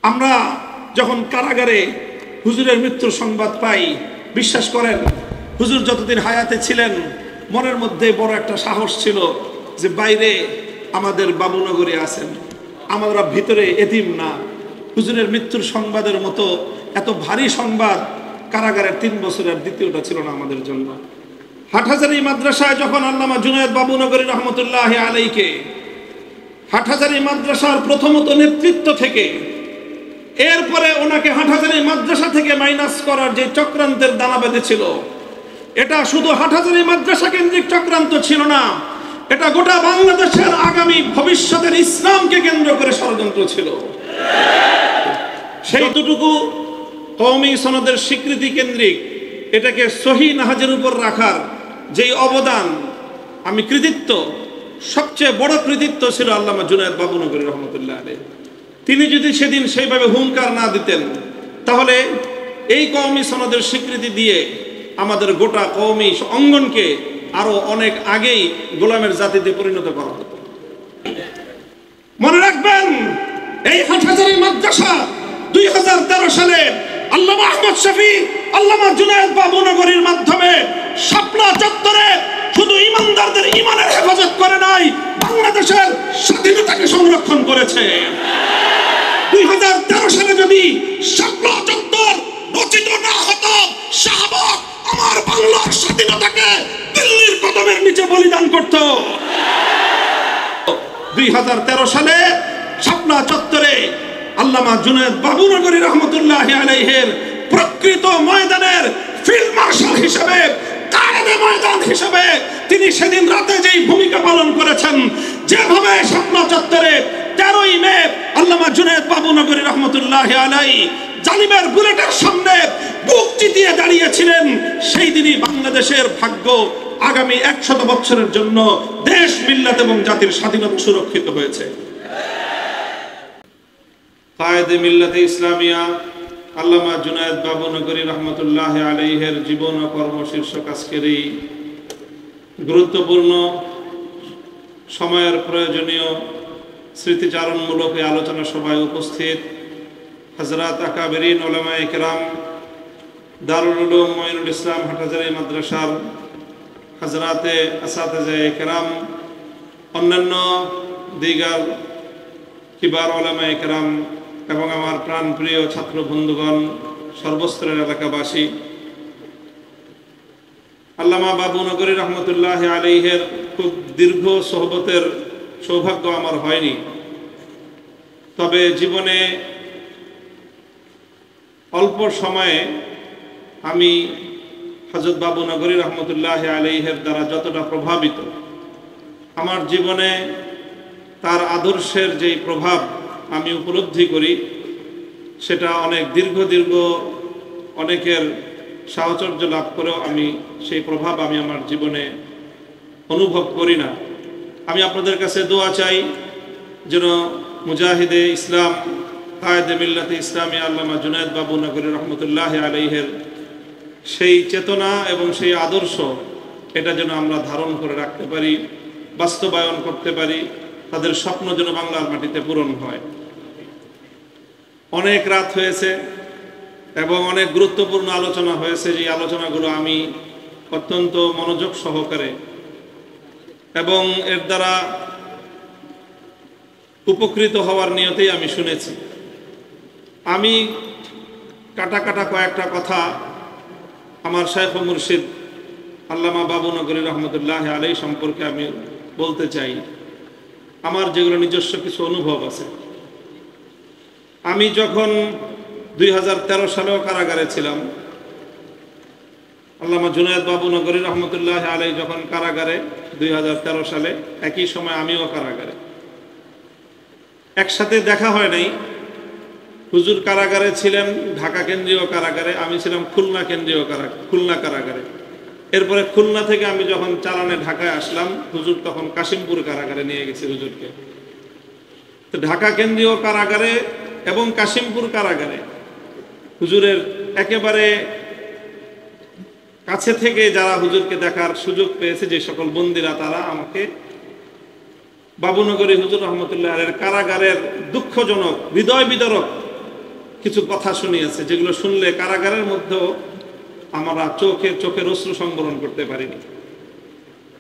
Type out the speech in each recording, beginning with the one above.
আমরা যখন কারাগারে হুজুরের মৃত্যুর সংবাদ পাই, বিশ্বাস করেন হুজুর যতদিন হায়াতে ছিলেন মনের মধ্যে বড় একটা সাহস ছিল যে বাইরে আমাদের বাবুনগরে আছেন, আমরা ভিতরে এতিম না। হুজুরের মৃত্যুর সংবাদের মতো এত ভারী সংবাদ কারাগারের 3 বছরের দ্বিতীয়টা ছিল না আমাদের জন্য। হাটহাজারী মাদ্রাসায় যখন আল্লামা জুনায়েদ বাবুনগরী রহমতুল্লাহ আলাইকে হাটহাজারী মাদ্রাসার প্রথমত নেতৃত্ব থেকে, এরপরে ওনাকে হাটহাজারী মাদ্রাসা থেকে মাইনাস করার যে চক্রান্তের দানা বেঁধেছিল, এটা শুধু হাটহাজারী মাদ্রাসা কেন্দ্রিক চক্রান্ত ছিল না, এটা গোটা বাংলাদেশের আগামী ভবিষ্যতের ইসলামকে কেন্দ্র করে ষড়যন্ত্র ছিল। সেই দুটুকু কওমি সনদের স্বীকৃতি কেন্দ্রিক এটাকে সহি নাহাজের উপর রাখার যেই অবদান, আমি কৃতিত্ব, সবচেয়ে বড় কৃতিত্ব ছিল আল্লামা জুনায়েদ বাবুনগরী রহমতুল্লাহ আলাইহি। তিনি যদি সেদিন সেইভাবে হুঙ্কার না দিতেন তাহলে এই কওমি সনদের স্বীকৃতি দিয়ে আমাদের গোটা কওমি অঙ্গনকে আরো অনেক আগেই গোলামের জাতিতে পরিণত করা হতো। মনে রাখবেন, এই হাটহাজারী মাদ্রাসা 2013 সালে আল্লামা আহমদ শফি আল্লামা জুনায়েদ বাবুনগরীর মাধ্যমে শাপলা চত্বরে শুধু ইমানদারদের ইমানের হেফাজত করে নাই, বাংলাদেশের স্বাধীনতাকে সংরক্ষণ করেছে। 2013 সালে যদি শাপলা চত্বর রচিত না হতো, শাহবাগ আমার বাংলার স্বাধীনতাকে দিল্লির কদমের নিচে বলিদান করত। 2013 সালে শাপলা চত্বরে আল্লামা জুনায়েদ বাবুনগরী রহমতুল্লাহ আলাইহির প্রকৃত ময়দানের ফিল্ড মার্শাল হিসেবে, কায়েদে ময়দান হিসেবে তিনি সেদিন রাতে যেই ভূমিকা পালন করেছেন, যেভাবে শাপলা চত্বরে 13ই মে আল্লামা জুনায়েদ বাবুনগরী রহমতুল্লাহ আলাইহি জালিমের বুলেটের সামনে বুক চিতিয়ে দাঁড়িয়েছিলেন, সেই দিনই বাংলাদেশের ভাগ্য আগামী 100 বছরের জন্য দেশ, মিল্লাত এবং জাতির স্বাধীনতা সুরক্ষিত হয়েছে। কায়েদে মিল্লাতে ইসলামিয়া আল্লামা জুনায়েদ বাবুনগরী রহমতুল্লাহ আলাইহির জীবন ও কর্ম শীর্ষক আজকের এই গুরুত্বপূর্ণ সময়ের প্রয়োজনীয় স্মৃতিচারণমূলক এই আলোচনা সভায় উপস্থিত হযরত আকাবেরিন উলামায়ে কেরাম, দারুল উলুম মুঈনুল ইসলাম হাটহাজারী মাদ্রাসার হযরতে আসাতিজায়ে কেরাম, অন্যান্য দিগার কিবার উলামায়ে কেরাম এবং আমার প্রাণপ্রিয় ছাত্র বন্ধুগণ, সর্বস্তরের এলাকাবাসী, আল্লামা বাবুনগরী রহমতুল্লাহ আলাইহির খুব দীর্ঘ সোহবতের সৌভাগ্য আমার হয়নি, তবে জীবনে অল্প সময়ে আমি হযরত বাবুনগরী রহমতুল্লাহ আলাইহির দ্বারা যতটা প্রভাবিত, আমার জীবনে তার আদর্শের যেই প্রভাব আমি উপলব্ধি করি, সেটা অনেক দীর্ঘ অনেকের সাহচর্য লাভ করেও আমি সেই প্রভাব আমি আমার জীবনে অনুভব করি না। আমি আপনাদের কাছে দোয়া চাই যেন মুজাহিদে ইসলাম, কায়েদে মিল্লাতে ইসলামী আল্লামা জুনায়েদ বাবুনগরী রহমতুল্লাহ আলাইহির সেই চেতনা এবং সেই আদর্শ, এটা যেন আমরা ধারণ করে রাখতে পারি, বাস্তবায়ন করতে পারি, তাদের স্বপ্ন যেন বাংলার মাটিতে পূরণ হয়। অনেক রাত হয়েছে এবং অনেক গুরুত্বপূর্ণ আলোচনা হয়েছে, যে আলোচনাগুলো আমি অত্যন্ত মনোযোগ সহকারে এবং এর দ্বারা উপকৃত হওয়ার নিয়তেই আমি শুনেছি। আমি কাটা কয়েকটা কথা আমার শাইখ ও মুর্শিদ আল্লামা বাবুনগরী রহমতুল্লাহ আলাইহি সম্পর্কে আমি বলতে চাই, আমার যেগুলো নিজস্ব কিছু অনুভব আছে। আমি যখন 2013 সালেও কারাগারে ছিলাম, আল্লামা জুনায়েদ বাবুনগরী রহমতুল্লাহ আলাইহি যখন কারাগারে 2013 সালে, একই সময় আমিও কারাগারে, একসাথে দেখা হয় নাই। হুজুর কারাগারে ছিলেন ঢাকা কেন্দ্রীয় কারাগারে, আমি ছিলাম খুলনা কারাগারে। এরপরে খুলনা থেকে আমি যখন চালানে ঢাকায় আসলাম, হুজুর তখন কাশিমপুর কারাগারে নিয়ে গেছে হুজুরকে। তো ঢাকা কেন্দ্রীয় কারাগারে এবং কাশিমপুর কারাগারে হুজুরের একেবারে কাছে থেকে যারা হুজুরকে দেখার সুযোগ পেয়েছে, যে সকল বন্দীরা, তারা আমাকে বাবুনগরী হুজুর রহমতুল্লাহ আলাইহির কারাগারের দুঃখজনক, হৃদয় বিদারক কিছু কথা শুনিয়েছে, যেগুলো শুনলে কারাগারের মধ্যেও আমরা চোখের অশ্রু সংবরণ করতে পারিনি।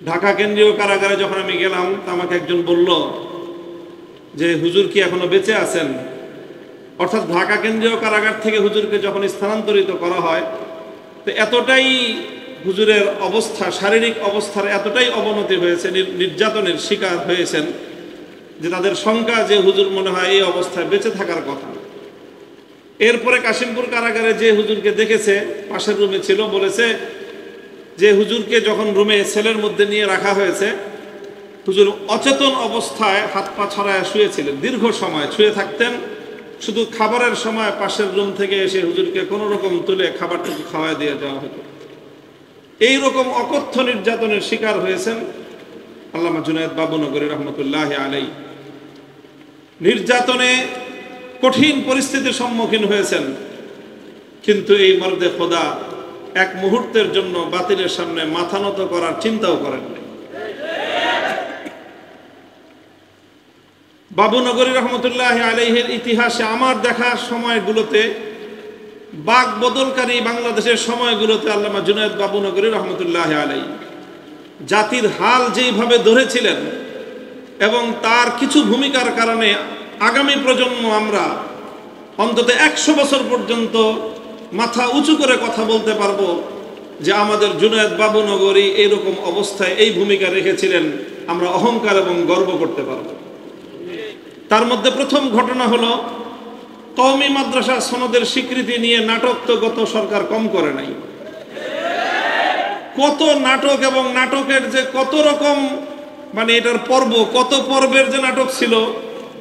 ঢাকা কেন্দ্রীয় কারাগারে যখন আমি গেলাম, আমাকে একজন বলল যে হুজুর কি এখনো বেঁচে আছেন। অর্থাৎ ঢাকা কেন্দ্রীয় কারাগার থেকে হুজুরকে যখন স্থানান্তরিত করা হয়, তো এতটাই হুজুরের অবস্থা, শারীরিক অবস্থার এতটাই অবনতি হয়েছে, নির্যাতনের শিকার হয়েছেন, যে তাদের শঙ্কা যে হুজুর মনে হয় এই অবস্থায় বেঁচে থাকার কথা। এরপরে কাশিমপুর কারাগারে যে হুজুরকে দেখেছে, পাশের রুমে ছিল, বলেছে যে হুজুরকে যখন রুমে সেলের মধ্যে নিয়ে রাখা হয়েছে, হুজুর অচেতন অবস্থায় হাত পা ছড়ায় শুয়েছিলেন, দীর্ঘ সময় শুয়ে থাকতেন। শুধু খাবারের সময় পাশের রুম থেকে এসে হুজুরকে কোনো রকম তুলে খাবারটুকু খাওয়ায় দিয়ে দেওয়া হতো। এইরকম অকথ্য নির্যাতনের শিকার হয়েছেন আল্লামা জুনায়েদ বাবুনগরী রহমতুল্লাহ আলাই। নির্যাতনে কঠিন পরিস্থিতির সম্মুখীন হয়েছেন, কিন্তু এই মর্দে খোদা এক মুহূর্তের জন্য বাতিলের সামনে মাথা নত করার চিন্তাও করেন নাই। বাবুনগরী রহমতুল্লাহ আলাইহির ইতিহাসে আমার দেখা সময়গুলোতে, বাক বদলকারী বাংলাদেশের সময়গুলোতে আল্লামা জুনায়েদ বাবুনগরী রহমতুল্লাহ আলাইহি জাতির হাল যেইভাবে ধরেছিলেন, এবং তার কিছু ভূমিকার কারণে আগামী প্রজন্ম আমরা অন্তত 100 বছর পর্যন্ত মাথা উঁচু করে কথা বলতে পারবো যে আমাদের জুনায়েদ বাবুনগরী এইরকম অবস্থায় এই ভূমিকা রেখেছিলেন, আমরা অহংকার এবং গর্ব করতে পারবো। তার মধ্যে প্রথম ঘটনা হলো, কওমি মাদ্রাসা সনদের স্বীকৃতি নিয়ে নাটক তো গত সরকার কম করে নাই। কত নাটক, এবং নাটকের যে কত রকম, মানে এটার পর্ব, কত পর্বের যে নাটক ছিল,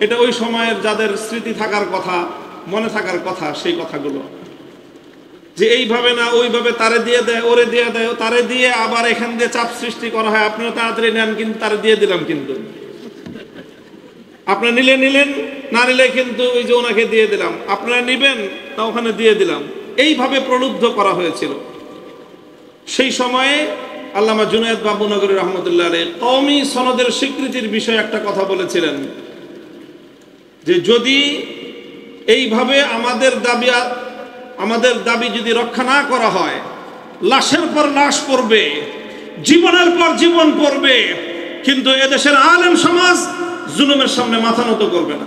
এটা ওই সময়ের যাদের স্মৃতি থাকার কথা, মনে থাকার কথা, সেই কথাগুলো যে এইভাবে না ওইভাবে তারে দিয়ে দেয়, ওরে দিয়ে দেয়, তারে দিয়ে আবার এখান দিয়ে চাপ সৃষ্টি করা হয়, আপনারা তাড়াতাড়ি নেন, কিন্তু তারে দিয়ে দিলাম, কিন্তু আপনারা নিলেন, না নিলে কিন্তু ওই যে ওনাকে দিয়ে দিলাম, আপনারা নিবেন তা ওখানে দিয়ে দিলাম, এইভাবে প্রলুব্ধ করা হয়েছিল। সেই সময়ে আল্লামা জুনায়েদ বাবুনগরী রহমতুল্লাহ আলাইহি কওমি সনদের স্বীকৃতির বিষয়ে একটা কথা বলেছিলেন, যে যদি এইভাবে আমাদের দাবি যদি রক্ষা না করা হয়, লাশের পর লাশ পড়বে, জীবনের পর জীবন পড়বে, কিন্তু এদেশের আলেম সমাজ জুলুমের সামনে মাথা নত করবে না।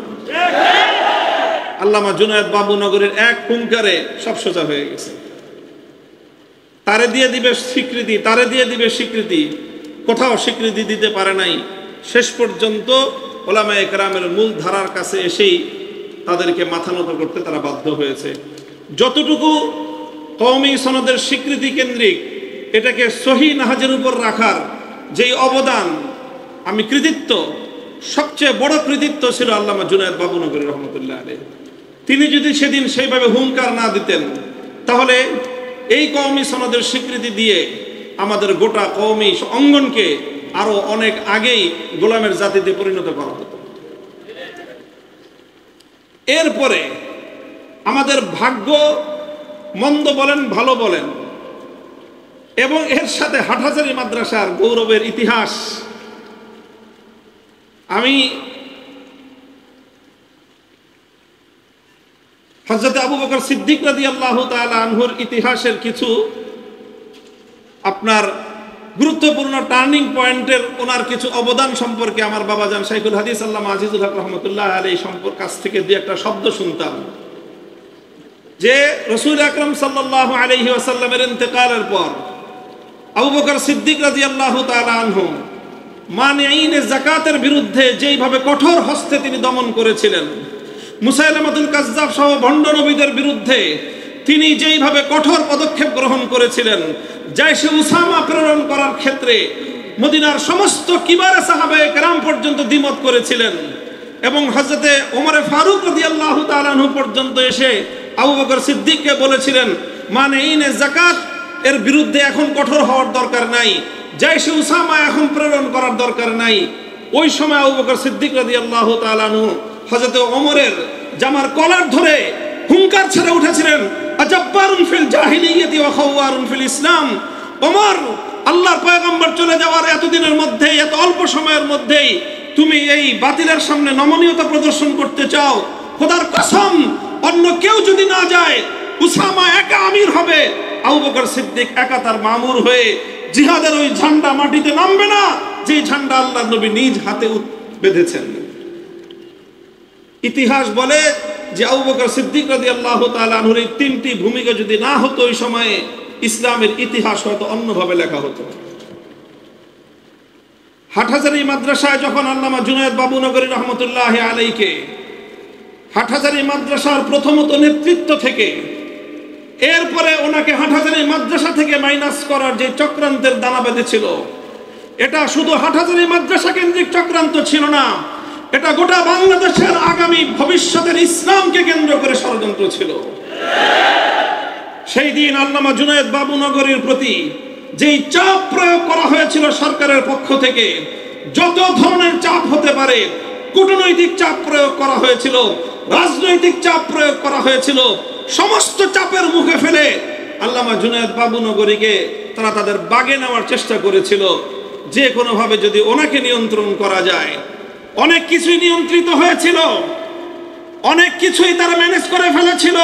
আল্লামা জুনায়েদ বাবুনগরীর এক হুঙ্কারে সব সোজা হয়ে গেছে। তারে দিয়ে দিবে স্বীকৃতি, তারে দিয়ে দিবে স্বীকৃতি, কোথাও স্বীকৃতি দিতে পারে নাই। শেষ পর্যন্ত ওলামায়ে কেরামের মূল ধারার কাছে এসেই তাদেরকে মাথা নত করতে তারা বাধ্য হয়েছে। যতটুকু কওমি সনদের স্বীকৃতি কেন্দ্রিক, এটাকে সহি নাহাজের উপর রাখার যেই অবদান, আমি কৃতিত্ব, সবচেয়ে বড় কৃতিত্ব ছিল আল্লামা জুনায়েদ বাবুনগরী রহমতুল্লাহ আলাইহি। তিনি যদি সেদিন সেইভাবে হুঙ্কার না দিতেন, তাহলে এই কওমি সনদের স্বীকৃতি দিয়ে আমাদের গোটা কওমি অঙ্গনকে আরো অনেক আগেই গোলামের জাতিতে পরিণত করা হতো। এরপরে আমাদের ভাগ্য, মন্দ বলেন ভালো বলেন, এবং এর সাথে হাটহাজারী মাদ্রাসার গৌরবের ইতিহাস, আমি হযরত আবু বকর সিদ্দিক রাদিয়াল্লাহু তাআলা আনহুর ইতিহাসের কিছু আপনার গুরুত্বপূর্ণ টার্নিং পয়েন্টের ওনার কিছু অবদান সম্পর্কে আমার বাবাজান শাইখুল হাদিস আল্লামা আজিজুল হক রহমতুল্লাহ আলাইহি সম্পর্কে কাছ থেকে দুই একটা শব্দ শুনতাম, যে রাসূল আকরাম সাল্লাল্লাহু আলাইহি ওয়াসাল্লামের ইন্তেকালের পর আবু বকর সিদ্দিক রাদিয়াল্লাহু তাআলা আনহু মানিঈনে যাকাতের বিরুদ্ধে যেইভাবে কঠোর হস্তে তিনি দমন করেছিলেন, মুসাইলামাতুল কাজ্জাব সহ ভণ্ড নবীদের বিরুদ্ধে তিনি যেইভাবে কঠোর পদক্ষেপ গ্রহণ করেছিলেন, জাইশে উসামা প্রেরণ করার ক্ষেত্রে মদিনার সমস্ত কিবারে সাহাবায়ে কেরাম পর্যন্ত দ্বিমত করেছিলেন, এবং হযরতে ওমর ফারুক রাদিয়াল্লাহু তাআলা আনহু পর্যন্ত এসে আবু বকর সিদ্দিককে বলেছিলেন, মানিঈনে যাকাত এর বিরুদ্ধে এখন কঠোর হওয়ার দরকার নাই, জাইশে উসামা এখন প্রেরণ করার দরকার নাই। ওই সময় আবু বকর সিদ্দিক রাদিয়াল্লাহু তাআলা আনহু হযরত ওমরের জামার কলার ধরে হুঙ্কার ছেড়ে উঠেছিলেন, আজাব্বারুন ফিল জাহিলিয়াতি ওয়া খাওয়ারুন ফিল ইসলাম। ওমর, আল্লাহর পয়গম্বর চলে যাওয়ার এতদিনের মধ্যে, এত অল্প সময়ের মধ্যেই তুমি এই বাতিলের সামনে নমনীয়তা প্রদর্শন করতে চাও? খোদার কসম, অন্য কেউ যদি না যায়, উসামা একা আমির হবে, আবু বকর সিদ্দিক একা তার মামুর হয়ে জিহাদের ওই ঝান্ডা মাটিতে নামবে না যে ঝান্ডা আল্লাহর নবী নিজ হাতে বেঁধেছেন। ইতিহাস বলে যে আবু বকর সিদ্দিক রাদিয়াল্লাহু তাআলা আনহুর এই তিনটি ভূমিকা যদি না হতো ওই সময়ে, ইসলামের ইতিহাস হয়তো অন্যভাবে লেখা হতো। হাটহাজারী মাদ্রাসায় যখন আল্লামা জুনায়েদ বাবুনগরী রহমতুল্লাহি আলাইহিকে হাটহাজারী মাদ্রাসার প্রথমত নেতৃত্ব থেকে, এরপরে ওনাকে হাটহাজারী মাদ্রাসা থেকে মাইনাস করার যে চক্রান্তের দানা বেঁধেছিল, এটা শুধু হাটহাজারী মাদ্রাসা কেন্দ্রিক চক্রান্ত ছিল না, এটা গোটা বাংলাদেশের আগামী ভবিষ্যতের ইসলামকে কেন্দ্র করে ষড়যন্ত্র ছিল। সেই দিন আল্লামা জুনায়েদ বাবুনগরীর প্রতি যেই চাপ প্রয়োগ করা হয়েছিল সরকারের পক্ষ থেকে, যত ধরনের চাপ হতে পারে, কূটনৈতিক চাপ প্রয়োগ করা হয়েছিল, রাজনৈতিক চাপ প্রয়োগ করা হয়েছিল, সমস্ত চাপের মুখে ফেলে আল্লামা জুনায়েদ বাবুনগরীকে তারা তাদের বাগে নেওয়ার চেষ্টা করেছিল, যে কোনোভাবে যদি ওনাকে নিয়ন্ত্রণ করা যায়। অনেক কিছুই নিয়ন্ত্রিত হয়েছিল, অনেক কিছুই তারা ম্যানেজ করে ফেলেছিল,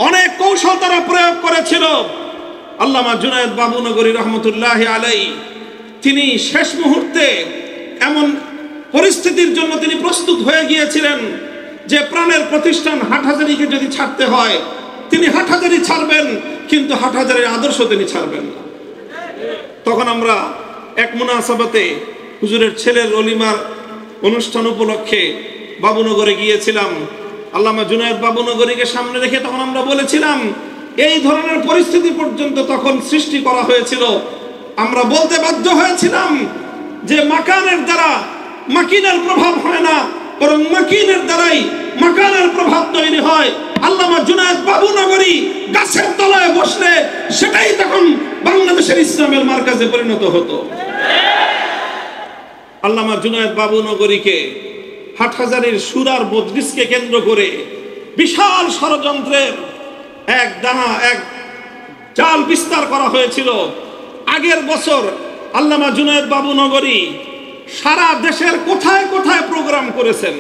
অনেক কৌশল তারা প্রয়োগ করেছিল। আল্লামা জুনায়েদ বাবুনগরী রহমতুল্লাহি আলাইহি তিনি শেষ মুহূর্তে এমন পরিস্থিতির জন্য তিনি প্রস্তুত হয়ে গিয়েছিলেন যে প্রাণের প্রতিষ্ঠান হাটহাজারীকে যদি ছাড়তে হয়, তিনি হাটহাজারী ছাড়বেন, কিন্তু হাটহাজারীর আদর্শ তিনি ছাড়বেন না। তখন আমরা এক মুনাসাবাতে হুজুরের ছেলের অলিমার অনুষ্ঠান উপলক্ষে বাবুনগরে গিয়েছিলাম। আল্লামা জুনায়েদ বাবুনগরীকে সামনে রেখে তখন আমরা বলেছিলাম, এই ধরনের পরিস্থিতি পর্যন্ত তখন সৃষ্টি করা হয়েছিল। আমরা বলতে বাধ্য হয়েছিলাম যে মাকানের দ্বারা মাকিনের প্রভাব হয় না, বরং মাকিনের দ্বারাই মাকানের প্রভাব তৈরি হয়। আল্লামা জুনায়েদ বাবুনগরী গাছের তলায় বসলে সেটাই তখন বাংলাদেশের ইসলামের মার্কাজে পরিণত হতো। আল্লামা জুনায়েদ বাবুনগরীকে হাটহাজারীর সুরার মজলিসকে কেন্দ্র করে বিশাল ষড়যন্ত্রের এক জাল বিস্তার করা হয়েছিল। আগের বছর আল্লামা জুনায়েদ বাবুনগরী সারা দেশের কোথায় কোথায় প্রোগ্রাম করেছেন,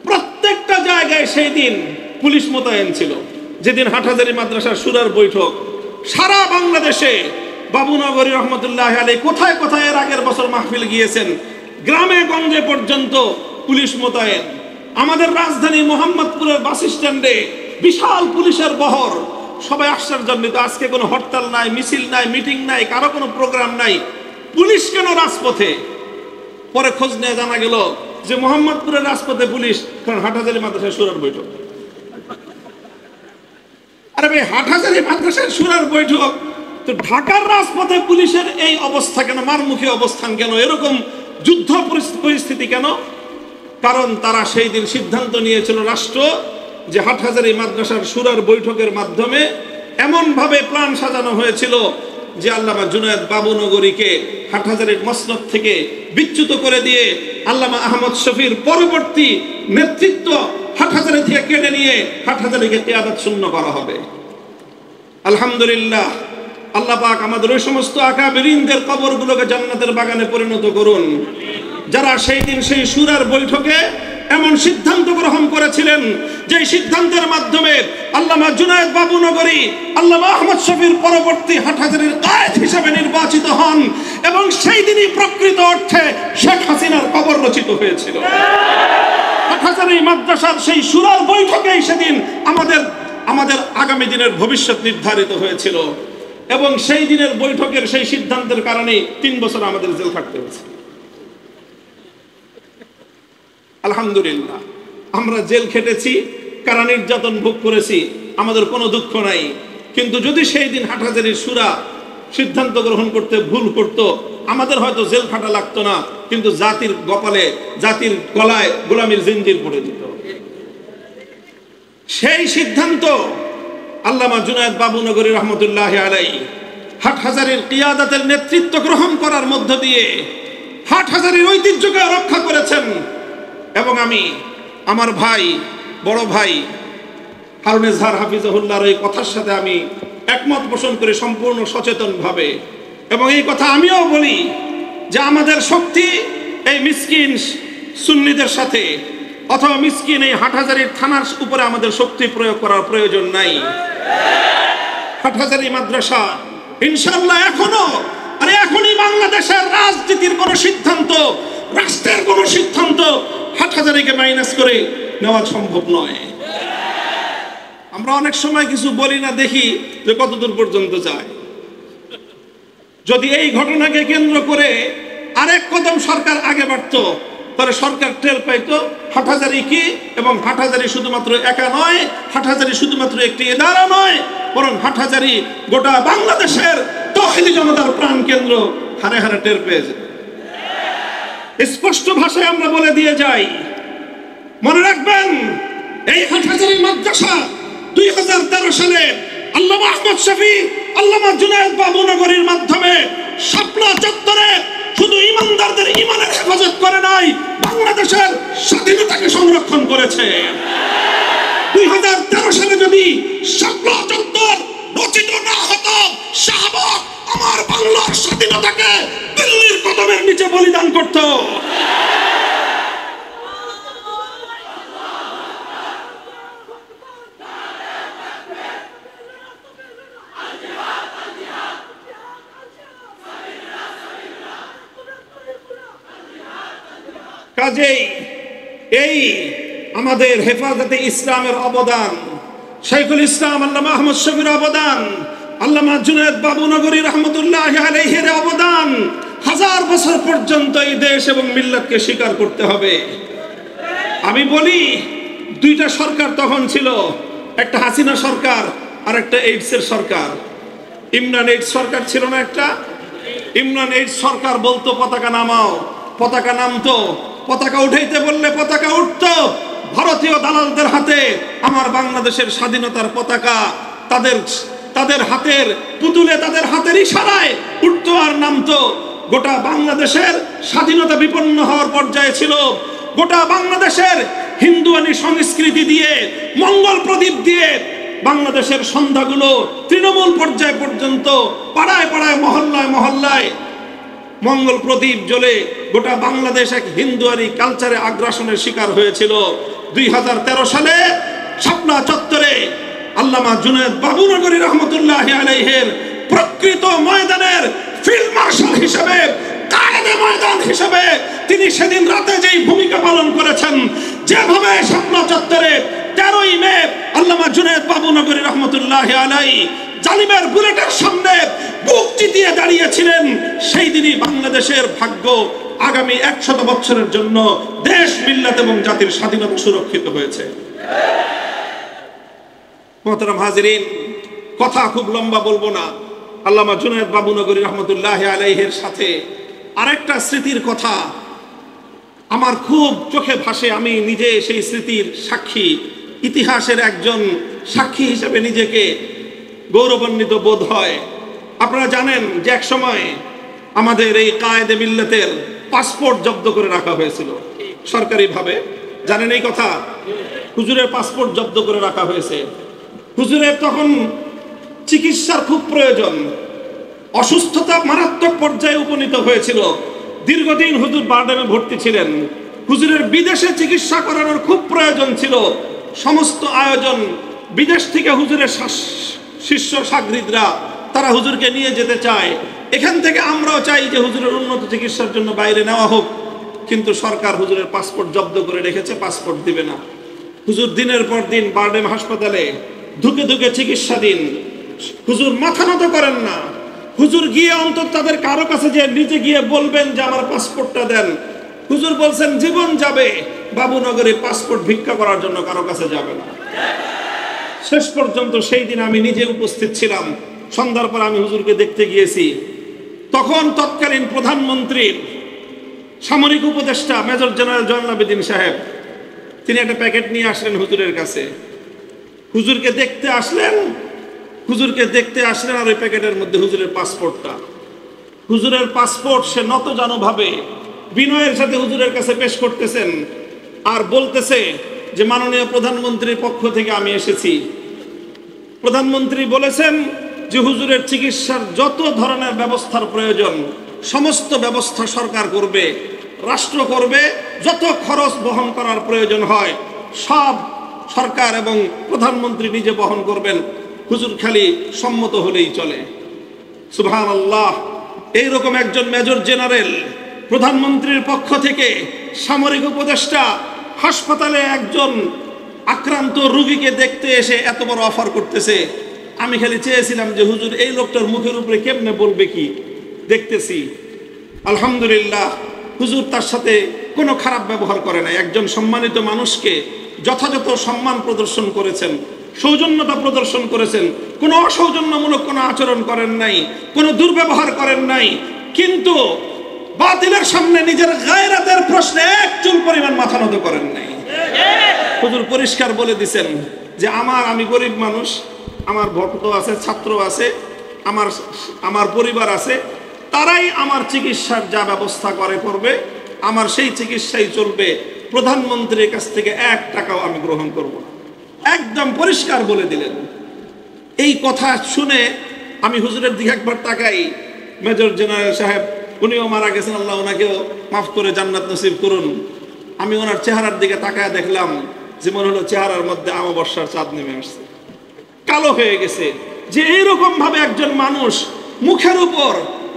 প্রত্যেকটা জায়গায় সেই দিন পুলিশ মোতায়েন ছিল। যেদিন হাটহাজারী মাদ্রাসার সুরার বৈঠক, সারা বাংলাদেশে বাবুনগরী রহমতুল্লাহ আলাইহি কোথায় কোথায় এর আগের বছর মাহফিল গিয়েছেন, গ্রামে গঞ্জে পর্যন্ত পুলিশ মোতায়েন। আমাদের রাজধানী মোহাম্মদপুরের বাস স্ট্যান্ডে বিশাল পুলিশের বহর। সবাই আশ্চর্যান্বিত, আজকে কোনো হরতাল নাই, মিছিল নাই, মিটিং নাই, কারো কোনো প্রোগ্রাম নাই, পুলিশ কেন রাজপথে? পরে খোঁজ নিয়ে জানা গেল যে মোহাম্মদপুরের রাজপথে পুলিশ, কারণ হাটহাজারী মাদ্রাসার সুরার বৈঠক। আরে ভাই, হাটহাজারী মাদ্রাসার সুরার বৈঠক, তো ঢাকার রাজপথে পুলিশের এই অবস্থা কেন, মারমুখী অবস্থান কেন, এরকম যুদ্ধ পরিস্থিতি কেন? কারণ তারা সেই দিন সিদ্ধান্ত নিয়েছিল রাষ্ট্র যে হাটহাজারী মাদ্রাসার সুরার বৈঠকের মাধ্যমে এমন ভাবে প্ল্যান সাজানো হয়েছিল যে আল্লামা জুনায়েদ বাবুনগরীকে হাটহাজারীর মসনদ থেকে বিচ্যুত করে দিয়ে আল্লামা আহমদ শফির পরবর্তী নেতৃত্ব হাটহাজারী থেকে কেটে নিয়ে হাটহাজারীকে কিয়াদত শূন্য করা হবে। আলহামদুলিল্লাহ, আল্লাহ পাক আমাদের ওই সমস্ত আকাবিরিনদের কবরগুলোকে জান্নাতের বাগানে পরিণত করুন, যারা সেই দিন সেই সুরার বৈঠকে এমন সিদ্ধান্ত গ্রহণ করেছিলেন যে সিদ্ধান্তের মাধ্যমে আল্লামা জুনায়েদ বাবুনগরী আল্লামা আহমদ শফির পরবর্তী হাটহাজারীর কায়েদ হিসেবে নির্বাচিত হন, এবং সেই দিনই প্রকৃত অর্থে শেখ হাসিনার কবর রচিত হয়েছিল। হাটহাজারী মাদ্রাসার সেই সুরার বৈঠকেই সেদিন আমাদের আগামী দিনের ভবিষ্যৎ নির্ধারিত হয়েছিল, এবং সেই দিনের বৈঠকের সেই সিদ্ধান্তের কারণে 3 বছর আমাদের জেল খাটতে হয়েছে। আলহামদুলিল্লাহ, আমরা জেল খেটেছি, কারা নির্যাতন ভোগ করেছি, আমাদের কোনো দুঃখ নাই। কিন্তু যদি সেই দিন হাটহাজারীর সুরা সিদ্ধান্ত গ্রহণ করতে ভুল করত, আমাদের হয়তো জেল খাটা লাগতো না, কিন্তু জাতির কপালে, জাতির গলায় গোলামির জিঞ্জির পড়ে দিত। সেই সিদ্ধান্ত আল্লামা জুনায়েদ বাবুনগরী রহমতুল্লাহ আলাইহি হাটহাজারীর কিয়াদতের নেতৃত্ব গ্রহণ করার মধ্য দিয়ে হাটহাজারীর ঐতিহ্যকে রক্ষা করেছেন। এবং আমি আমার ভাই, বড় ভাই হারুন এজাহার হাফিজাহুল্লাহর এই কথার সাথে আমি একমত পোষণ করি সম্পূর্ণ সচেতনভাবে। এবং এই কথা আমিও বলি যে আমাদের শক্তি এই মিসকিন সুন্নিদের সাথে, অথবা মিসকিন এই হাটহাজারীর থানার উপরে আমাদের শক্তি প্রয়োগ করার প্রয়োজন নাই। হাটহাজারী মাদ্রাসা ইনশাআল্লাহ এখনই বাংলাদেশের রাজনীতির কোন সিদ্ধান্ত, রাষ্ট্রের কোন সিদ্ধান্ত হাটহাজারীকে মাইনাস করে নেওয়া সম্ভব নয়। আমরা অনেক সময় কিছু বলি না, দেখি যে কতদূর পর্যন্ত যায়। যদি এই ঘটনাকে কেন্দ্র করে আরেক কদম সরকার আগে বাড়তো, তাহলে সরকার টের পাইতো হাটহাজারী কি, এবং হাটহাজারী শুধুমাত্র একা নয়, হাটহাজারী শুধুমাত্র একটি ইদারা নয়, বরং হাটহাজারী গোটা বাংলাদেশের তৌহিদি জনতার প্রাণ কেন্দ্র হারে হারে টের পেয়ে যায়। স্পষ্ট ভাষায় আমরা বলে দিয়ে যাই, মনে রাখবেন এই হাটহাজারী মাদ্রাসা 2013 সালে আল্লামা আহমদ শফী, আল্লামা জুনায়েদ বাবুনগরীর মাধ্যমে শাপলা চত্বরে শুধু ইমানদারদের ইমানের হেফাজত করে নাই, বাংলাদেশের স্বাধীনতাকে সংরক্ষণ করেছে। 2013 সালে যদি শাপলা চত্বর রচিত না হতো, শাহবাগ আমার বাংলার স্বাধীনতাকে দিল্লির কদমের নিচে বলিদান করত। কাজেই এই আমাদের হেফাজতে ইসলামের অবদান, শাইখুল ইসলাম আল্লামা আহমদ শফীর অবদান, আল্লামা জুনায়েদ বাবুনগরী রহমতুল্লাহি আলাইহির অবদান 1000 বছর পর্যন্ত এই দেশ এবং মিল্লাতকে স্বীকার করতে হবে। আমি বলি, দুইটা সরকার তখন ছিল, একটা হাসিনা সরকার আর একটা এইডসের সরকার। ইমরান এইডস সরকার ছিল না একটা? ইমরান এইডস সরকার বলতো পতাকা নামাও, পতাকা নামতো, পতাকা উঠাইতে বললে পতাকা উঠতো। ভারতীয় দালালদের হাতে আমার বাংলাদেশের স্বাধীনতার পতাকা তাদের হাতের পুতুলে, তাদের হাতের ইশারায় উঠতো আর নামতো। গোটা বাংলাদেশের স্বাধীনতা বিপন্ন হওয়ার পর্যায়ে ছিল। গোটা বাংলাদেশের হিন্দুয়ানি সংস্কৃতি দিয়ে, মঙ্গল প্রদীপ দিয়ে বাংলাদেশের সন্ধ্যাগুলো তৃণমূল পর্যায় পর্যন্ত, পাড়ায় পাড়ায়, মহল্লায় মহল্লায় মঙ্গল প্রদীপ জ্বলে গোটা বাংলাদেশ এক হিন্দুয়ানি কালচারে আগ্রাসনের শিকার হয়েছিল। 2013 সালে শাপলা চত্বরে আল্লামা জুনায়েদ বাবুনগরী রহমতুল্লাহি আলাইহির প্রকৃত ময়দানের ফিল্ড মার্শাল হিসেবে, কায়েদে ময়দান হিসেবে তিনি সেদিন রাতে যেই ভূমিকা পালন করেছেন, যেভাবে শাপলা চত্বরে 13ই মে আল্লামা জুনায়েদ বাবুনগরী রহমতুল্লাহি আলাইহি জালিমের বুলেটের সামনে বুক চিতিয়ে দাঁড়িয়েছিলেন, সেই দিনই বাংলাদেশের ভাগ্য আগামী 100 বছরের জন্য দেশ, মিল্লাত এবং জাতির স্বাধীনতা সুরক্ষিত হয়েছে। মোহতারাম হাজিরিন, কথা খুব লম্বা বলবো না। আল্লামা জুনায়েদ বাবুনগরী রহমতুল্লাহি আলাইহির সাথে আরেকটা স্মৃতির কথা আমার খুব চোখে ভাসে। আমি নিজে সেই স্মৃতির সাক্ষী, ইতিহাসের একজন সাক্ষী হিসেবে নিজেকে গৌরবান্বিত বোধ হয়। আপনারা জানেন যে এক সময় আমাদের এই কায়েদে মিল্লাতের পাসপোর্ট জব্দ করে রাখা হয়েছিল সরকারিভাবে। জানেন এই কথা? হুজুরের পাসপোর্ট জব্দ করে রাখা হয়েছে। হুজুরের তখন চিকিৎসার খুব প্রয়োজন, অসুস্থতা মারাত্মক পর্যায়ে উপনীত হয়েছিল। দীর্ঘদিন হুজুর বারডেমে ভর্তি ছিলেন। হুজুরের বিদেশে চিকিৎসা করানোর খুব প্রয়োজন ছিল। সমস্ত আয়োজন, বিদেশ থেকে হুজুরের শিষ্য সাগরিদরা তারা হুজুরকে নিয়ে যেতে চায়। এখান থেকে আমরাও চাই যে হুজুরের উন্নত চিকিৎসার জন্য বাইরে নেওয়া হোক, কিন্তু সরকার হুজুরের পাসপোর্ট জব্দ করে রেখেছে, পাসপোর্ট দিবে না। হুজুর দিনের পর দিন বারডেম হাসপাতালে ধুকে ধুকে চিকিৎসা দিন। হুজুর মাথা নত করেন না। হুজুর গিয়ে অন্তত তাদের কারো কাছে যে নিজে গিয়ে বলবেন যে আমার পাসপোর্টটা দেন। হুজুর বলছেন জীবন যাবে, বাবুনগরে পাসপোর্ট ভিক্ষা করার জন্য কারো কাছে যাবে না। শেষ পর্যন্ত সেই দিন আমি নিজে উপস্থিত ছিলাম। সন্ধ্যার পর আমি হুজুরকে দেখতে গিয়েছি। তখন তৎকালীন প্রধানমন্ত্রীর সামরিক উপদেষ্টা মেজর জেনারেল জয়নুল আবেদিন সাহেব তিনি একটা প্যাকেট নিয়ে আসলেন হুজুরের কাছে। হুজুরকে দেখতে আসলেন আর ওই প্যাকেটের মধ্যে হুজুরের পাসপোর্টটা। হুজুরের পাসপোর্ট সে নতজানুভাবে বিনয়ের সাথে হুজুরের কাছে পেশ করতেছেন আর বলতেছে যে মাননীয় প্রধানমন্ত্রীর পক্ষ থেকে আমি এসেছি। প্রধানমন্ত্রী বলেছেন যে হুজুরের চিকিৎসার যত ধরনের ব্যবস্থার প্রয়োজন সমস্ত ব্যবস্থা সরকার করবে, রাষ্ট্র করবে, যত খরচ বহন করার প্রয়োজন হয় সব সরকার এবং প্রধানমন্ত্রী নিজে বহন করবেন, হুজুর খালি সম্মত হলেই চলে। সুবহানাল্লাহ। এইরকম একজন মেজর জেনারেল প্রধানমন্ত্রীর পক্ষ থেকে সামরিক উপদেষ্টা হাসপাতালে একজন আক্রান্ত রোগীকে দেখতে এসে এত বড় অফার করতেছে। আমি খালি চেয়েছিলাম যে হুজুর এই লোকটার মুখের উপরে কেমনে বলবে কি দেখতেছি। আলহামদুলিল্লাহ, হুজুর তার সাথে কোনো খারাপ ব্যবহার করে নাই। একজন সম্মানিত মানুষকে যথাযথ সম্মান প্রদর্শন করেছেন, সৌজন্যতা প্রদর্শন করেছেন, কোনো অসৌজন্যমূলক কোনো আচরণ করেন নাই, কোনো দুর্ব্যবহার করেন নাই। কিন্তু বাতিলের সামনে নিজের গায়রাতের প্রশ্নে এক চুল পরিমাণ মাথা নত করেন নাই। হুজুর পরিষ্কার বলে দিছেন যে আমি গরিব মানুষ, আমার ভক্ত আছে, ছাত্র আছে, আমার পরিবার আছে, তারাই আমার চিকিৎসার যা ব্যবস্থা করবে, আমার সেই চিকিৎসাই চলবে, প্রধানমন্ত্রীর কাছ থেকে 1 টাকাও আমি গ্রহণ করব না। একদম পরিষ্কার বলে দিলেন। এই কথা শুনে আমি হুজুরের দিকে একবার তাকাই। মেজর জেনারেল সাহেব উনিও মারা গেছেন, আল্লাহ ওনাকেও মাফ করে জান্নাত নসিব করুন। আমি ওনার চেহারার দিকে তাকায় দেখলাম যে মনে হলো চেহারার মধ্যে অমাবস্যার চাঁদ নেমে আসছে, কালো হয়ে গেছে। যে এইরকম ভাবে একজন মানুষ মুখের উপর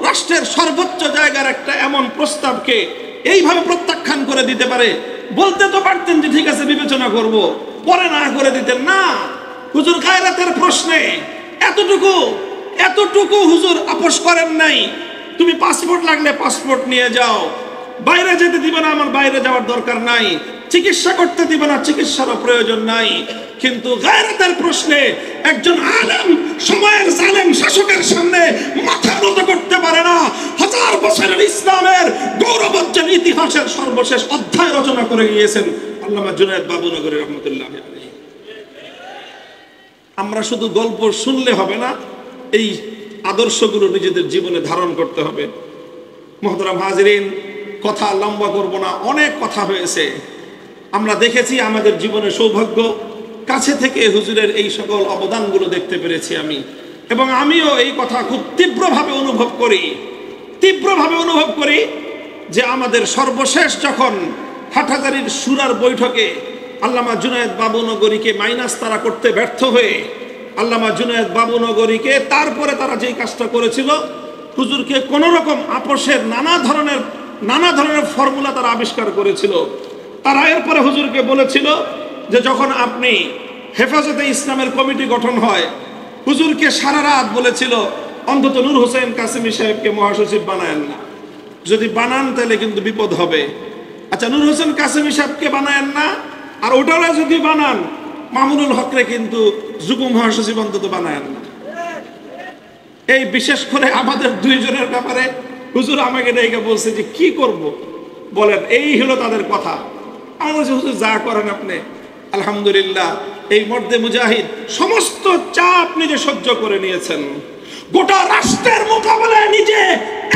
রাষ্ট্রের সর্বোচ্চ জায়গার একটা এমন প্রস্তাবকে এইভাবে প্রত্যাখ্যান করে দিতে পারে। বলতে তো পারতেন যে ঠিক আছে বিবেচনা করব, পরে না করে দিতেন না। হুজুর গায়রাতের প্রশ্নে এতটুকু হুজুর আপোষ করেন নাই। তুমি পাসপোর্ট লাগলে পাসপোর্ট নিয়ে যাও, বাইরে যেতে দিবে না, আমার বাইরে যাওয়ার দরকার নাই, চিকিৎসা করতে দিবে না, চিকিৎসারও প্রয়োজন নাই। কিন্তু গায়রাতের প্রশ্নে একজন আলেম সময়ের জালেম শাসকের সামনে মাথা নত করতে পারে না। 1000 বছরের ইসলামের গৌরবোজ্জ্বল ইতিহাসের সর্বশেষ অধ্যায় রচনা করে গিয়েছেন আল্লামা জুনায়েদ বাবুনগরী রহমতুল্লাহ আলাইহি। আমরা শুধু গল্প শুনলে হবে না, এই আদর্শগুলো নিজেদের জীবনে ধারণ করতে হবে। মুহতারাম হাজিরিন, কথা লম্বা করব না, অনেক কথা হয়েছে। আমরা দেখেছি, আমাদের জীবনে সৌভাগ্য, কাছে থেকে হুজুরের এই সকল অবদানগুলো দেখতে পেরেছি আমি, এবং আমিও এই কথা খুব তীব্রভাবে অনুভব করি যে আমাদের সর্বশেষ যখন হাটহাজারীর সুরার বৈঠকে আল্লামা জুনায়েদ বাবুনগরীকে মাইনাস তারা করতে ব্যর্থ হয়ে আল্লামা জুনায়েদ বাবুনগরীকে তারপরে তারা যেই কাজটা করেছিল, হুজুরকে কোনো রকম আপোষের নানা ধরনের ফর্মুলা তারা আবিষ্কার করেছিল। তারা এরপরে হুজুরকে বলেছিল যে যখন আপনি হেফাজতে ইসলামের কমিটি গঠন হয়, হুজুরকে সারা রাত বলেছিল অন্তত নূর হোসেন কাসেমি সাহেবকে মহাসচিব বানায়েন না, যদি বানান তাহলে কিন্তু বিপদ হবে। আচ্ছা, নূর হোসেন কাসেমি সাহেবকে বানায়েন না, আর ওটারা যদি বানান মামুনুল হকরে কিন্তু যুগ্ম মহাসচিব অন্তত বানায়েন না। এই বিশেষ করে আমাদের 2 জনের ব্যাপারে হুজুর আমাকে ডেকে বলছে যে কি করব বলেন, এই হলো তাদের কথা। আমার হুজুর যা করেন আপনি, আলহামদুলিল্লাহ। এই মর্দে মুজাহিদ সমস্ত চাপ নিজে সহ্য করে নিয়েছেন, গোটা রাষ্ট্রের মোকাবেলায় নিজে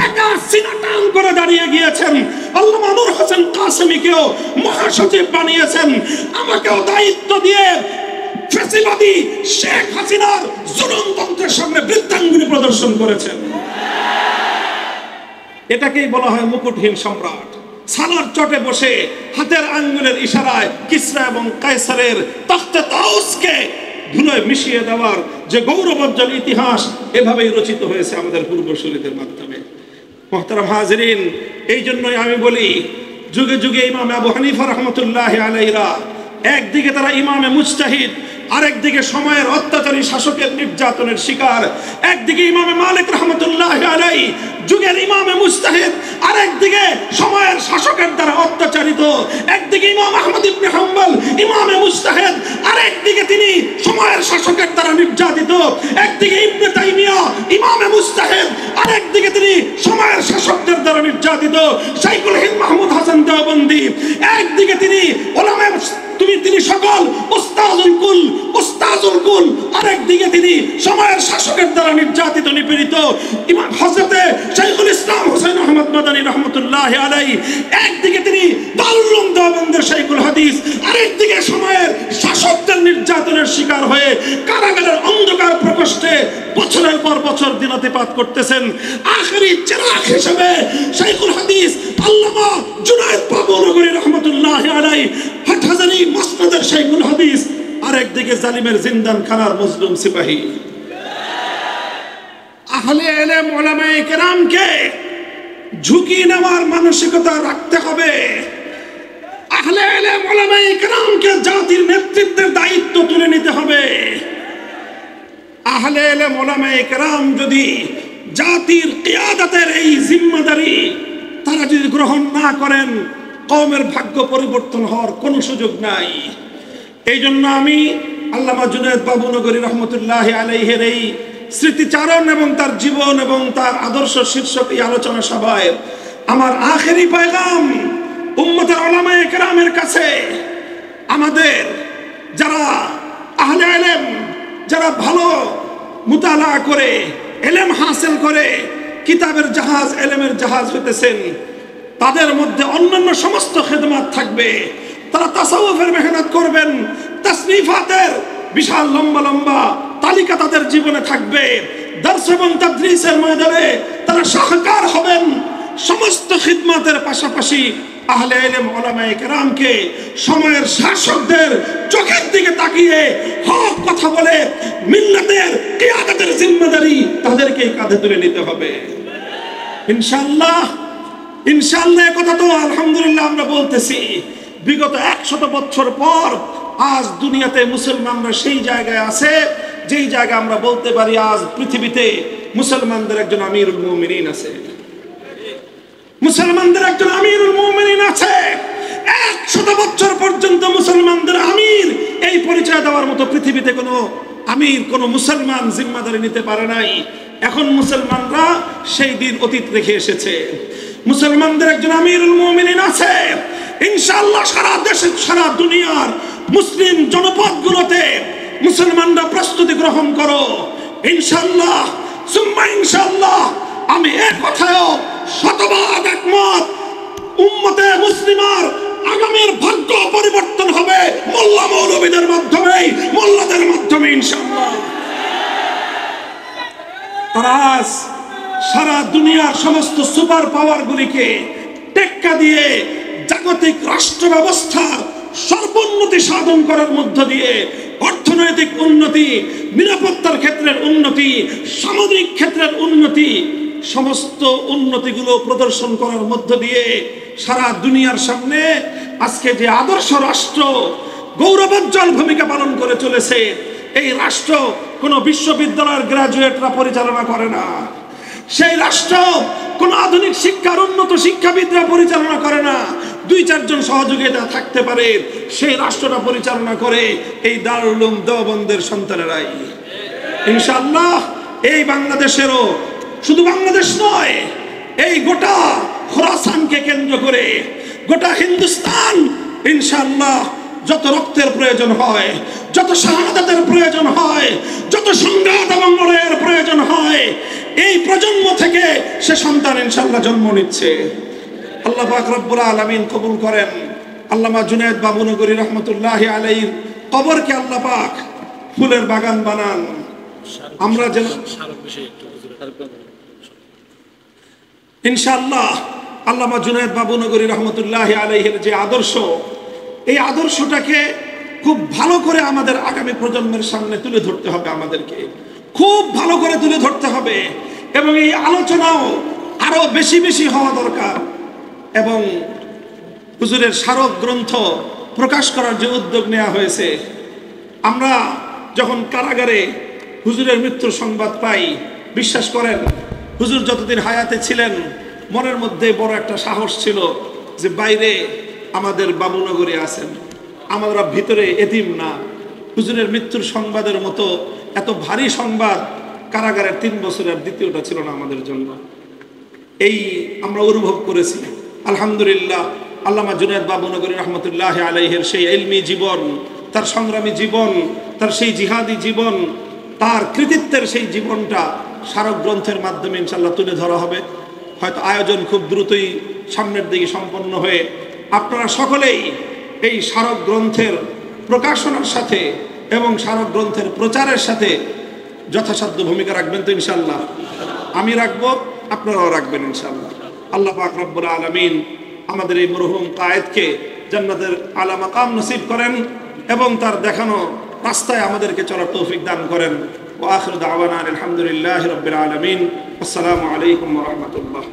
একা সিনাটান করে দাঁড়িয়ে গিয়েছেন। আল্লামা নূর হোসেন কাসেমীকেও মহাসচিব বানিয়েছেন, আমাকেও দায়িত্ব দিয়ে ফ্যাসিবাদী শেখ হাসিনার জুলুমতন্ত্রের সামনে বৃদ্ধাঙ্গুলি প্রদর্শন করেছেন। এটাকেই বলা হয় মুকুটহীন সম্রাট। সালার চটে বসে হাতের আঙ্গুলের ইশারায় কিসরা এবং কায়সারের তখতে তাউসকে ধুলোয় মিশিয়ে দেওয়ার যে গৌরবোজ্জ্বল ইতিহাস এভাবেই রচিত হয়েছে আমাদের পূর্বসূরীদের মাধ্যমে। মুহতারাম হাজিরিন, এই জন্যই আমি বলি, যুগে যুগে ইমাম আবু হানিফা রাহমাতুল্লাহি আলাইহিরা একদিকে তারা ইমামে মুজতাহিদ, আরেকদিকে সময়ের অত্যাচারী শাসকের নির্যাতনের শিকার। একদিকে ইমামে মালিক রাহমাতুল্লাহি আলাইহি যুগের ইমামে মুজতাহিদ, আরেকদিকে সময়ের শাসকের দ্বারা অত্যাচারিত। একদিকে ইমাম আহমদ ইবনে হাম্বল ইমামে মুজতাহিদ, আরেকদিকে তিনি সময়ের শাসকের দ্বারা নির্যাতিত। একদিকে ইবনে তাইমিয়া ইমামে মুজতাহিদ, আরেকদিকে তিনি সময়ের শাসকদের দ্বারা নির্যাতিত। শাইখুল হিন্দ মাহমুদ হাসান দেওবন্দি, একদিকে তিনি তিনি সকল উস্তাজুল কুল, আরেকদিকে তিনি সময়ের শাসকের দ্বারা নির্যাতিত, নিপীড়িত। ইমাম হযরতে শাইখুল ইসলাম হুসাইন আহমদ মাদানী রাহমাতুল্লাহি আলাইহি, একদিকে তিনি দারুল উলুম দেওবন্দের শাইখুল হাদিস, আরেকদিকে সময়ের শাসকদের নির্যাতনের শিকার হয়ে কারাগারের অন্ধকার প্রকোষ্ঠে বছরের পর বছর দিনাতিপাত করতেছেন। আখেরি চিরাগ হিসেবে শাইখুল হাদিস আল্লামা জুনায়েদ বাবুনগরী রহমাতুল্লাহি আলাইহি হাটহাজারী মুসনাদের শাইখুল হাদিস, আরেকদিকে জালিমের জিন্দান খানার মজলুম সিপাহী। আহলে ইলম উলামায়ে কেরামকে ঝুঁকি নেওয়ার মানসিকতা রাখতে হবে। আহলে ইলম উলামায়ে কেরামকে জাতির নেতৃত্বের দায়িত্ব তুলে নিতে হবে। আহলে ইলম উলামায়ে কেরাম যদি জাতির কিয়াদতের এই জিম্মাদারি তারা যদি গ্রহণ না করেন, কওমের ভাগ্য পরিবর্তন হওয়ার কোনো সুযোগ নাই। এই জন্য আমি আল্লামা জুনায়েদ বাবুনগরী রহমতুল্লাহি আলাইহির এই স্মৃতিচারণ এবং তার জীবন এবং তার আদর্শ শীর্ষক এই আলোচনা সভায় আমার আখেরি পয়গাম উম্মতের উলামায়ে কেরামের কাছে, আমাদের যারা আহলে ইলম, যারা ভালো মুতালা করে ইলম হাসিল করে কিতাবের জাহাজ ইলমের জাহাজ হইতেছেন, তাদের মধ্যে অন্যান্য সমস্ত খেদমত থাকবে। তারা তাসাউফের মেহনত করবেন, তাসনিফাতের বিশাল লম্বা লম্বা তালিকা তাদের জীবনে থাকবে। দর্স এবং তাদরিসের ময়দানে তারা শাহকার হবেন। সমস্ত খিদমতের পাশাপাশি আহলে ইলম উলামায়ে কেরামকে সময়ের শাসকদের চোখের দিকে তাকিয়ে হক কথা বলে মিল্লাতের কিয়াদতের জিম্মাদারি তাদেরকে কাঁধে তুলে নিতে হবে ইনশাআল্লাহ। ইনশাআল্লাহ কথা তো আলহামদুলিল্লাহ আমরা বলতেছি। বিগত 100 বছর পর আজ দুনিয়াতে মুসলমানরা সেই জায়গায় আছে যেই জায়গা আমরা বলতে পারি আজ পৃথিবীতে মুসলমানদের একজন আমিরুল মুমিনিন আছে। মুসলমানদের একজন আমিরুল মুমিনিন আছে। 100 বছর পর্যন্ত মুসলমানদের আমির এই পরিচয় দেওয়ার মতো পৃথিবীতে কোনো আমির, কোনো মুসলমান জিম্মাদারি নিতে পারে নাই। এখন মুসলমানরা সেই দিন অতীত রেখে এসেছে। মুসলমানদের একজন আমিরুল মুমিনিন আছে। ইনশাআল্লাহ সারা দেশে সারা দুনিয়ার মুসলিম জনপদগুলোতে মুসলমানরা প্রস্তুতি গ্রহণ করো ইনশাআল্লাহ সুম্মা ইনশাআল্লাহ। আমি এক কথায়ও শতভাগ একমত, উম্মতে মুসলিমার আগামীর ভাগ্য পরিবর্তন হবে মোল্লা মৌলবীদের মাধ্যমে, মোল্লাদের মাধ্যমে ইনশাআল্লাহ। তারা আজ সারা দুনিয়ার সমস্ত সুপার পাওয়ার গুলিকে টেক্কা দিয়ে জাগতিক রাষ্ট্র ব্যবস্থার সর্বোন্নতি সাধন করার মধ্য দিয়ে অর্থনৈতিক উন্নতি, নিরাপত্তার ক্ষেত্রের উন্নতি, সামাজিক ক্ষেত্রের উন্নতি, সমস্ত উন্নতিগুলো প্রদর্শন করার মধ্য দিয়ে সারা দুনিয়ার সামনে আজকে যে আদর্শ রাষ্ট্র গৌরবোজ্জ্বল ভূমিকা পালন করে চলেছে, এই রাষ্ট্র কোনো বিশ্ববিদ্যালয়ের গ্রাজুয়েটরা পরিচালনা করে না। সেই রাষ্ট্র কোন আধুনিক শিক্ষার উন্নত শিক্ষাবিদরা পরিচালনা করে না। 2-4 জন সহযোগিতা থাকতে পারে, সেই রাষ্ট্রটা পরিচালনা করে এই দারুল উলুম দেওবন্দের সন্তানেরাই ইনশাআল্লাহ। এই বাংলাদেশেরও শুধু বাংলাদেশ নয়, এই গোটা খোরাসানকে কেন্দ্র করে গোটা হিন্দুস্তান ইনশাআল্লাহ যত রক্তের প্রয়োজন হয়, যত শাহাদাতের প্রয়োজন হয়, যত সংঘাত এবং লড়াইয়ের প্রয়োজন হয়, এই প্রজন্ম থেকে সে সন্তান ইনশাআল্লাহ জন্ম নিচ্ছে। আল্লাহ পাক রব্বুল আলামিন কবুল করেন। আল্লামা জুনায়েদ বাবুনগরী রহমতুল্লাহি আলাইহির কবরকে আল্লাহ পাক ফুলের বাগান বানান। আমরা যেন ইনশাআল্লাহ আল্লামা জুনায়েদ বাবুনগরী রহমতুল্লাহি আলাইহির যে আদর্শ, এই আদর্শটাকে খুব ভালো করে আমাদের আগামী প্রজন্মের সামনে তুলে ধরতে হবে, আমাদেরকে খুব ভালো করে তুলে ধরতে হবে। এবং এই আলোচনাও আরো বেশি বেশি হওয়া দরকার। এবং হুজুরের স্মারক গ্রন্থ প্রকাশ করার যে উদ্যোগ নেওয়া হয়েছে, আমরা যখন কারাগারে হুজুরের মৃত্যুর সংবাদ পাই, বিশ্বাস করেন হুজুর যতদিন হায়াতে ছিলেন মনের মধ্যে বড় একটা সাহস ছিল যে বাইরে আমাদের বাবুনগরে আছেন, আমরা ভিতরে এতিম না। হুজুরের মৃত্যুর সংবাদের মতো এত ভারী সংবাদ কারাগারের 3 বছরের দ্বিতীয়টা ছিল না আমাদের জন্য। এই আমরা অনুভব করেছি আলহামদুলিল্লাহ। আল্লামা জুনায়েদ বাবুনগরী রহমতুল্লাহি আলাইহির সেই ইলমি জীবন, তার সংগ্রামী জীবন, তার সেই জিহাদি জীবন, তার কৃতিত্বের সেই জীবনটা স্মারক গ্রন্থের মাধ্যমে ইনশাআল্লাহ তুলে ধরা হবে। হয়তো আয়োজন খুব দ্রুতই সামনের দিকে সম্পন্ন হয়ে আপনারা সকলেই এই স্মারক গ্রন্থের প্রকাশনার সাথে এবং স্মারক গ্রন্থের প্রচারের সাথে যথাসাধ্য ভূমিকা রাখবেন তো ইনশাআল্লাহ? আমি রাখবো, আপনারাও রাখবেন ইনশাআল্লাহ। আল্লাহ পাক রব্বুল আলামিন আমাদের এই মরহুম কায়েদকে জান্নাতের আলা মাকাম নসিব করেন এবং তার দেখানো রাস্তায় আমাদেরকে চলার তৌফিক দান করেন। ওয়া আখিরু দাওয়ানা আলহামদুলিল্লাহি রাব্বিল আলামিন। আসসালামু আলাইকুম ওয়া রাহমাতুল্লাহ।